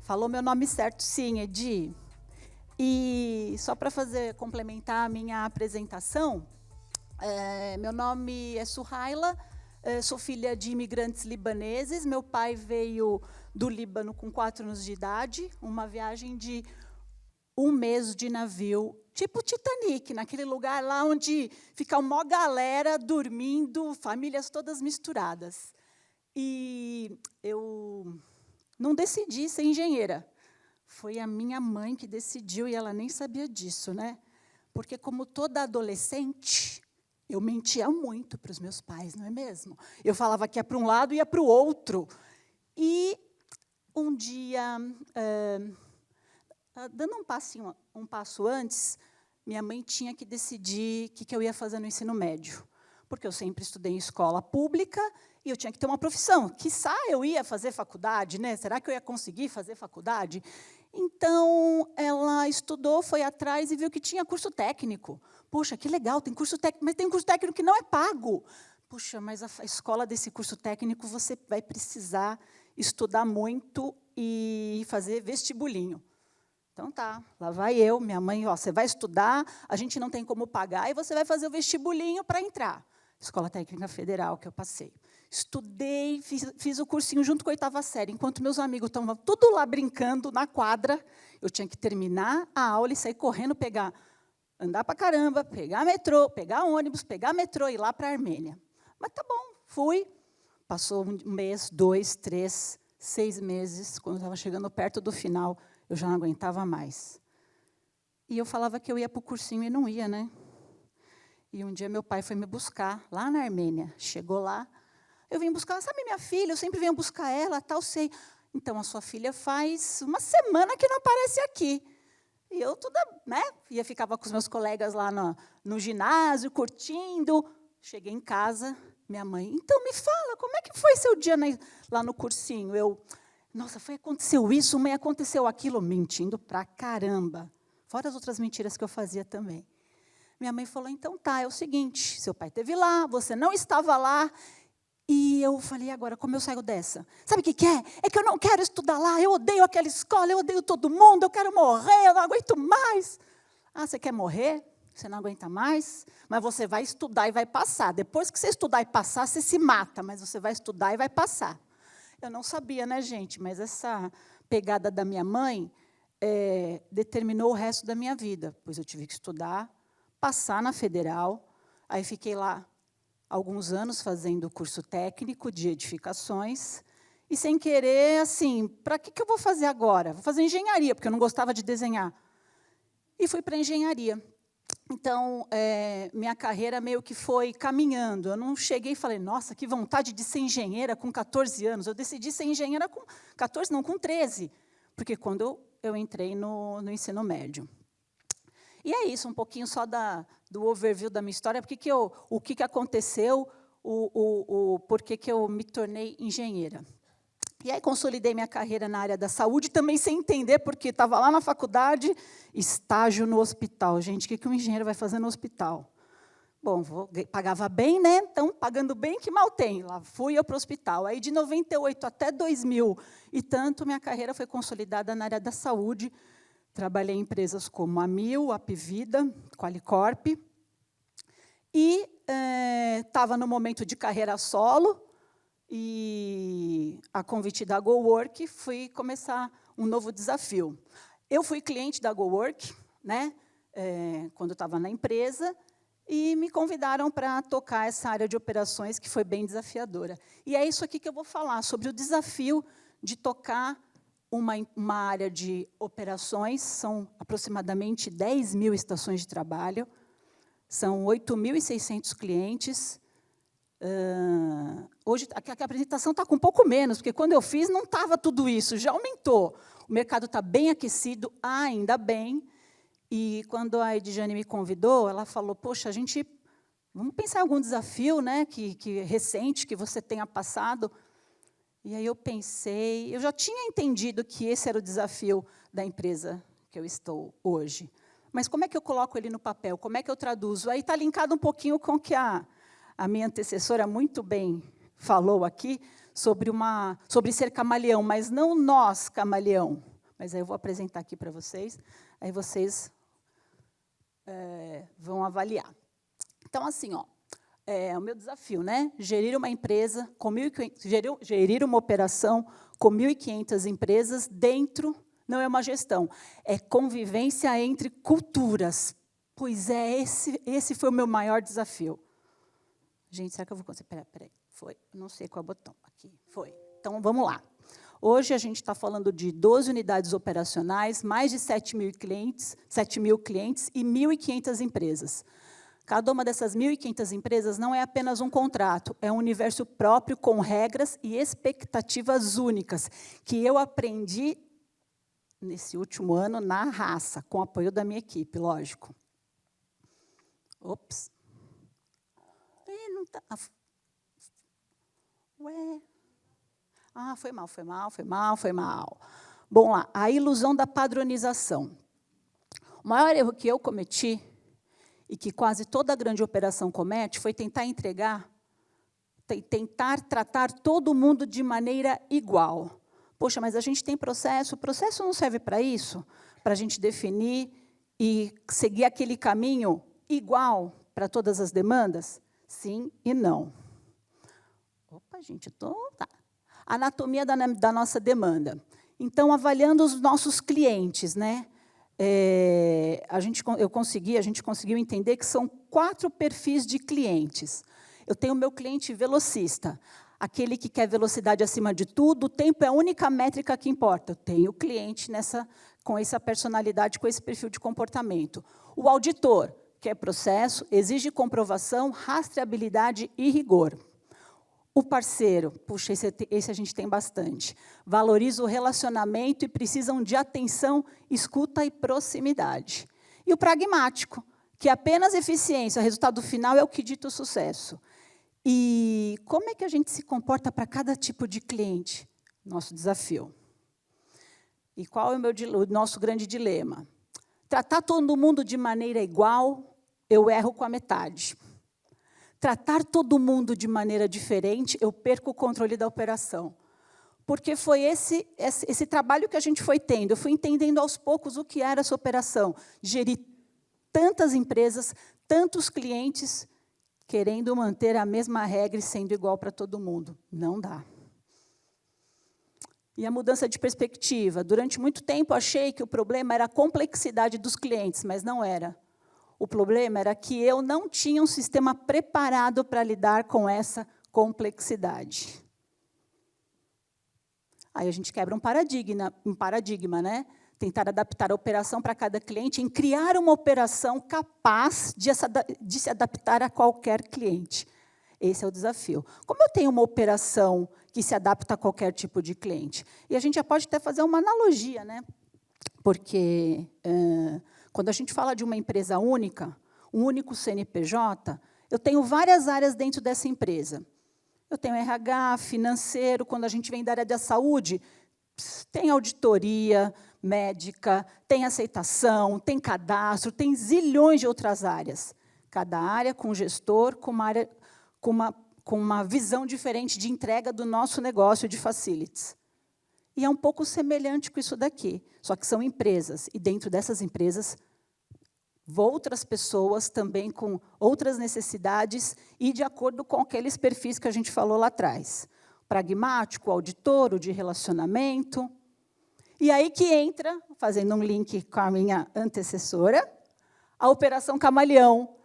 Falou meu nome certo, sim, Edi. E só para complementar a minha apresentação, meu nome é Suhaila, sou filha de imigrantes libaneses. Meu pai veio do Líbano com 4 anos de idade, uma viagem de 1 mês de navio, tipo Titanic, naquele lugar lá onde fica uma galera dormindo, famílias todas misturadas. E eu não decidi ser engenheira. Foi a minha mãe que decidiu, e ela nem sabia disso, né? Porque, como toda adolescente, eu mentia muito para os meus pais, não é mesmo? Eu falava que ia para um lado e ia para o outro. E, um dia, dando um passo antes, minha mãe tinha que decidir o que eu ia fazer no ensino médio. Porque eu sempre estudei em escola pública e eu tinha que ter uma profissão. Quiçá eu ia fazer faculdade, né? Será que eu ia conseguir fazer faculdade? Então, ela estudou, foi atrás e viu que tinha curso técnico. Puxa, que legal, tem curso técnico, mas tem um curso técnico que não é pago. Puxa, mas a escola desse curso técnico você vai precisar estudar muito e fazer vestibulinho. Então, tá, lá vai eu, minha mãe, ó, você vai estudar, a gente não tem como pagar, e você vai fazer o vestibulinho para entrar. Escola Técnica Federal, que eu passei. Estudei, fiz o cursinho junto com a 8ª série. Enquanto meus amigos estavam tudo lá brincando na quadra, eu tinha que terminar a aula e sair correndo, andar para caramba, pegar metrô, pegar ônibus, pegar metrô e ir lá para a Armênia. Mas tá bom, fui. Passou 1 mês, 2, 3, 6 meses. Quando estava chegando perto do final, eu já não aguentava mais. E eu falava que eu ia para o cursinho e não ia, né? E um dia meu pai foi me buscar lá na Armênia. Chegou lá, eu vim buscar, sabe minha filha, eu sempre venho buscar ela, tal, sei. Então, a sua filha faz 1 semana que não aparece aqui. E eu toda, né? Ficava com os meus colegas lá no ginásio, curtindo. Cheguei em casa, minha mãe, então me fala, como é que foi seu dia lá no cursinho? Nossa, aconteceu isso, mãe, aconteceu aquilo, mentindo pra caramba. Fora as outras mentiras que eu fazia também. Minha mãe falou, então tá, é o seguinte, seu pai esteve lá, você não estava lá. E eu falei, agora, como eu saio dessa? Sabe o que é? É que eu não quero estudar lá, eu odeio aquela escola, eu odeio todo mundo, eu quero morrer, eu não aguento mais. Ah, você quer morrer? Você não aguenta mais? Mas você vai estudar e vai passar. Depois que você estudar e passar, você se mata, mas você vai estudar e vai passar. Eu não sabia, né, gente? Mas essa pegada da minha mãe determinou o resto da minha vida. Pois eu tive que estudar, passar na Federal, aí fiquei lá alguns anos fazendo curso técnico de edificações, e sem querer, assim, para que eu vou fazer agora? Vou fazer engenharia, porque eu não gostava de desenhar. E fui para a engenharia. Então, minha carreira meio que foi caminhando. Eu não cheguei e falei, nossa, que vontade de ser engenheira com 14 anos. Eu decidi ser engenheira com 14, não, com 13, porque quando eu entrei no ensino médio. E é isso, um pouquinho só do overview da minha história, o que aconteceu, por que eu me tornei engenheira. E aí consolidei minha carreira na área da saúde, também sem entender, porque estava lá na faculdade, estágio no hospital. Gente, o que um engenheiro vai fazer no hospital? Bom, pagava bem, né? Então, pagando bem, que mal tem. Lá fui eu para o hospital. Aí, de 98 até 2000 e tanto, minha carreira foi consolidada na área da saúde. Trabalhei em empresas como a Mil, a Apivida, Qualicorp. E estava no momento de carreira solo, e, a convite da GoWork, fui começar um novo desafio. Eu fui cliente da GoWork, né, quando eu estava na empresa, e me convidaram para tocar essa área de operações, que foi bem desafiadora. E é isso aqui que eu vou falar, sobre o desafio de tocar uma área de operações. São aproximadamente 10 mil estações de trabalho, são 8.600 clientes. Hoje, a apresentação está com um pouco menos, porque, quando eu fiz, não estava tudo isso, já aumentou. O mercado está bem aquecido, ainda bem. E, quando a Edjane me convidou, ela falou, poxa, vamos pensar em algum desafio, né, recente, que você tenha passado. E aí eu pensei, eu já tinha entendido que esse era o desafio da empresa que eu estou hoje. Mas como é que eu coloco ele no papel? Como é que eu traduzo? Aí está linkado um pouquinho com o que a minha antecessora muito bem falou aqui, sobre ser camaleão, mas não nós, camaleão. mas aí eu vou apresentar aqui para vocês, aí vocês vão avaliar. Então, assim, ó, o meu desafio, né? Gerir uma empresa, gerir uma operação com 1.500 empresas dentro, não é uma gestão, é convivência entre culturas. Pois é, esse foi o meu maior desafio. Gente, será que eu vou conseguir? Peraí, foi, não sei qual é o botão, aqui, foi. Então, vamos lá. Hoje, a gente está falando de 12 unidades operacionais, mais de 7.000 clientes e 1.500 empresas. Cada uma dessas 1.500 empresas não é apenas um contrato, é um universo próprio com regras e expectativas únicas, que eu aprendi nesse último ano na raça, com o apoio da minha equipe, lógico. Ops. Não tá. Ué. Ah, foi mal. Bom, lá, a ilusão da padronização. O maior erro que eu cometi, e que quase toda grande operação comete, foi tentar tratar todo mundo de maneira igual. Poxa, mas a gente tem processo, o processo não serve para isso? Para a gente definir e seguir aquele caminho igual para todas as demandas? Sim e não. Opa, gente, tá. Anatomia da nossa demanda. Então, avaliando os nossos clientes, né? A gente conseguiu entender que são 4 perfis de clientes. Eu tenho o meu cliente velocista, aquele que quer velocidade acima de tudo, o tempo é a única métrica que importa. Eu tenho o cliente com essa personalidade, com esse perfil de comportamento. O auditor, que é processo, exige comprovação, rastreabilidade e rigor. O parceiro, puxa, esse a gente tem bastante, valoriza o relacionamento e precisam de atenção, escuta e proximidade. E o pragmático, que apenas eficiência, o resultado final é o que dita o sucesso. E como é que a gente se comporta para cada tipo de cliente? Nosso desafio. E qual é o nosso grande dilema? Tratar todo mundo de maneira igual, eu erro com a metade. Tratar todo mundo de maneira diferente, eu perco o controle da operação. Porque foi esse trabalho que a gente foi tendo. Eu fui entendendo aos poucos o que era essa operação. Gerir tantas empresas, tantos clientes, querendo manter a mesma regra e sendo igual para todo mundo. Não dá. E a mudança de perspectiva. Durante muito tempo, achei que o problema era a complexidade dos clientes, mas não era. O problema era que eu não tinha um sistema preparado para lidar com essa complexidade. Aí a gente quebra um paradigma, né? Tentar adaptar a operação para cada cliente, em criar uma operação capaz de se adaptar a qualquer cliente. Esse é o desafio. Como eu tenho uma operação que se adapta a qualquer tipo de cliente? E a gente já pode até fazer uma analogia, né? Porque quando a gente fala de uma empresa única, um único CNPJ, eu tenho várias áreas dentro dessa empresa. Eu tenho RH, financeiro, quando a gente vem da área da saúde, tem auditoria médica, tem aceitação, tem cadastro, tem zilhões de outras áreas. Cada área com gestor, com uma visão diferente de entrega do nosso negócio de facilities. E é um pouco semelhante com isso daqui, só que são empresas, e dentro dessas empresas, outras pessoas também com outras necessidades e de acordo com aqueles perfis que a gente falou lá atrás. Pragmático, auditor, o de relacionamento. E aí que entra, fazendo um link com a minha antecessora, a Operação Camaleão.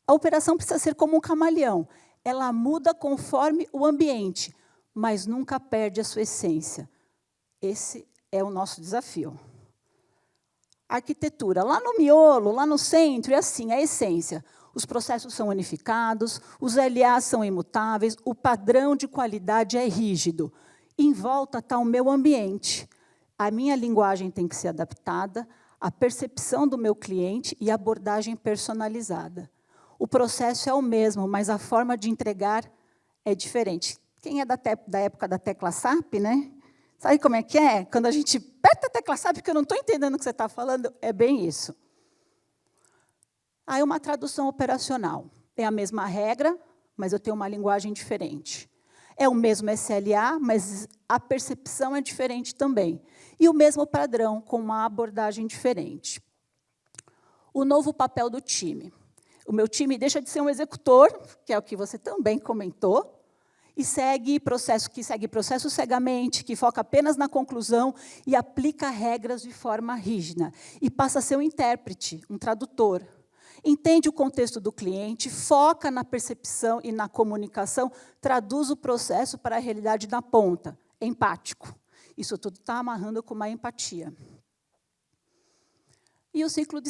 A operação precisa ser como um camaleão. Ela muda conforme o ambiente, mas nunca perde a sua essência. Esse é o nosso desafio. Arquitetura, lá no miolo, lá no centro, é assim, a essência. Os processos são unificados, os LAs são imutáveis, o padrão de qualidade é rígido. Em volta está o meu ambiente. A minha linguagem tem que ser adaptada, a percepção do meu cliente e a abordagem personalizada. O processo é o mesmo, mas a forma de entregar é diferente. Quem é da época da tecla SAP, né? Sabe como é que é? Quando a gente aperta a tecla SAP, que eu não estou entendendo o que você está falando, é bem isso. Aí uma tradução operacional. É a mesma regra, mas eu tenho uma linguagem diferente. É o mesmo SLA, mas a percepção é diferente também. E o mesmo padrão, com uma abordagem diferente. O novo papel do time. O meu time deixa de ser um executor, que é o que você também comentou, e segue processo cegamente, que foca apenas na conclusão e aplica regras de forma rígida. E passa a ser um intérprete, um tradutor. Entende o contexto do cliente, foca na percepção e na comunicação, traduz o processo para a realidade da ponta. Empático. Isso tudo está amarrando com uma empatia. E o ciclo de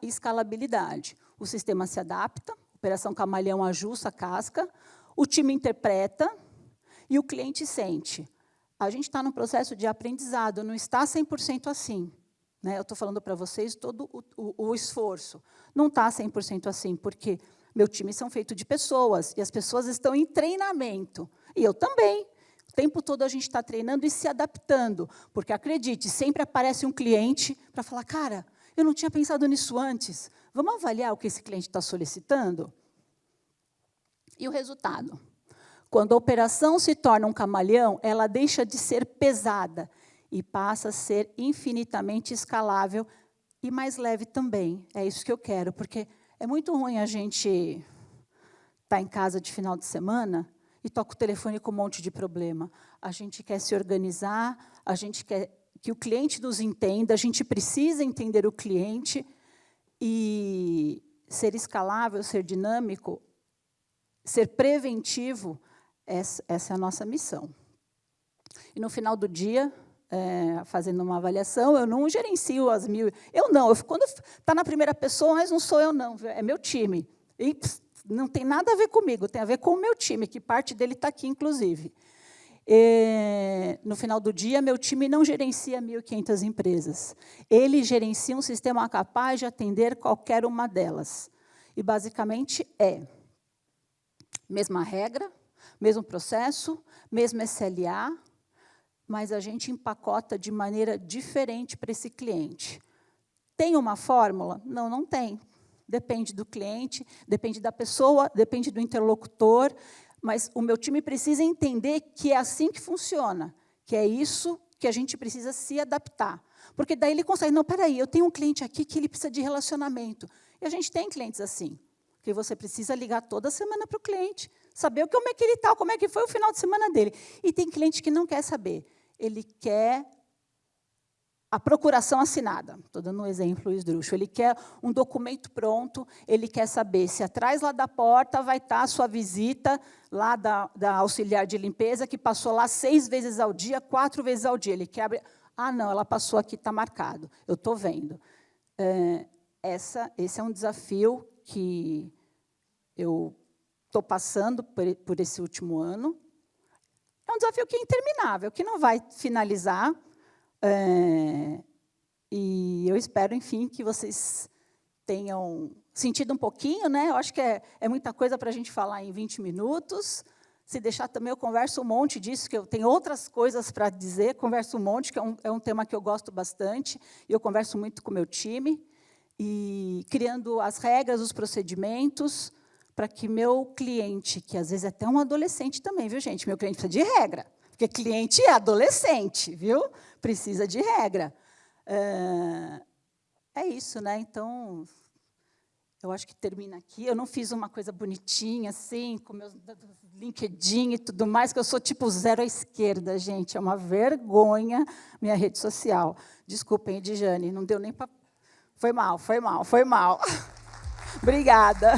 escalabilidade. O sistema se adapta, a Operação Camaleão ajusta a casca, o time interpreta e o cliente sente. A gente está num processo de aprendizado, não está 100% assim. Né? Eu estou falando para vocês todo o esforço. Não está 100% assim, porque meu time são feito de pessoas, e as pessoas estão em treinamento. E eu também. O tempo todo a gente está treinando e se adaptando, porque, acredite, sempre aparece um cliente para falar, cara, eu não tinha pensado nisso antes, vamos avaliar o que esse cliente está solicitando? E o resultado? Quando a operação se torna um camaleão, ela deixa de ser pesada e passa a ser infinitamente escalável e mais leve também. É isso que eu quero, porque é muito ruim a gente estar em casa de final de semana e toca o telefone com um monte de problema. A gente quer se organizar, a gente quer que o cliente nos entenda, a gente precisa entender o cliente e ser escalável, ser dinâmico, ser preventivo, essa é a nossa missão. E, no final do dia, fazendo uma avaliação, eu não gerencio as 1000... quando está na primeira pessoa, mas não sou eu, não, é meu time. E não tem nada a ver comigo, tem a ver com o meu time, que parte dele está aqui, inclusive. No final do dia, meu time não gerencia 1.500 empresas. Ele gerencia um sistema capaz de atender qualquer uma delas. E, basicamente, mesma regra, mesmo processo, mesmo SLA, mas a gente empacota de maneira diferente para esse cliente. Tem uma fórmula? Não, não tem. Depende do cliente, depende da pessoa, depende do interlocutor, mas o meu time precisa entender que é assim que funciona, que é isso que a gente precisa se adaptar. Porque daí ele consegue, não, espera aí, eu tenho um cliente aqui que ele precisa de relacionamento. E a gente tem clientes assim, que você precisa ligar toda semana para o cliente, saber como é que ele está, como é que foi o final de semana dele. E tem cliente que não quer saber, ele quer a procuração assinada. Estou dando um exemplo esdrúxulo. Ele quer um documento pronto, ele quer saber se atrás lá da porta vai estar a sua visita lá da auxiliar de limpeza, que passou lá 6 vezes ao dia, 4 vezes ao dia. Ele quer abrir... Ah, não, ela passou aqui, está marcado. Eu estou vendo. Esse é um desafio que eu estou passando por esse último ano. É um desafio que é interminável, que não vai finalizar. E eu espero, enfim, que vocês tenham sentido um pouquinho, né? Eu acho que é muita coisa para a gente falar em 20 minutos. Se deixar também, eu converso um monte disso, que eu tenho outras coisas para dizer, converso um monte, que é um tema que eu gosto bastante, e eu converso muito com o meu time, e criando as regras, os procedimentos, para que meu cliente, que às vezes é até um adolescente também, viu, gente? Meu cliente precisa de regra, porque cliente é adolescente, viu? Precisa de regra. É isso, né? Então, eu acho que termina aqui. Eu não fiz uma coisa bonitinha, assim, com meus LinkedIn e tudo mais, que eu sou tipo 0 à esquerda, gente. É uma vergonha minha rede social. Desculpem, Edjane, não deu nem para... Foi mal. Obrigada.